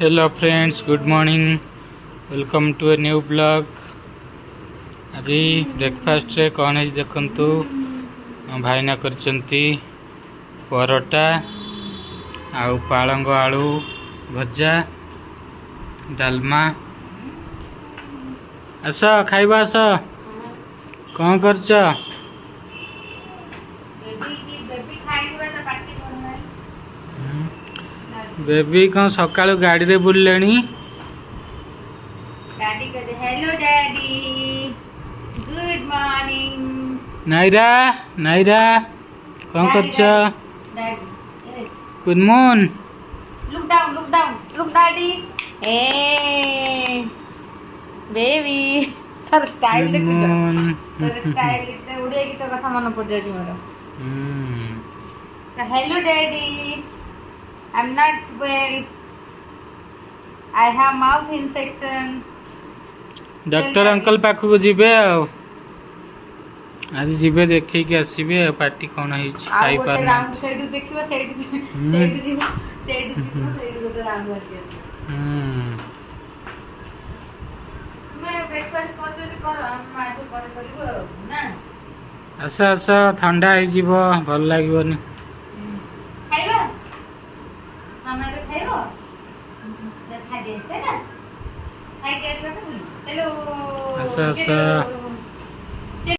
Hello friends, good morning. Welcome to a new blog. आज breakfast रे कौन है देखंतु। भाईना करचंती परोटा आउ पालंग आलू भजा डालमा। आस खाइबा आस। कौन करच? बेबी कौन सकाळु गाड़ी रे बुललेनी? डैडी कहते hello daddy, good morning. Naira Naira कौन करच? Daddy good morning. Look down, look daddy. ए बेबी तर स्टाइल देखु तर स्टाइल इतने उड़े की तो कथा मन पड़ जाई मोर। Hello daddy, I am not well, I have mouth infection. Doctor uncle पाखु जीवे आज जीवे देखै के आसीबे पार्टी कोन है खाई आ पार राउंड साइड देखियो, साइड गोटे राउंड मार के मैं ब्रेकफास्ट करते तो कर माछ करबो ना। आस आस ठंडा हो जीवो भल लागबोनी। खाइबा मामा तो खाइबो बस खा दे से ना। खाइ के आस हेलो आस आस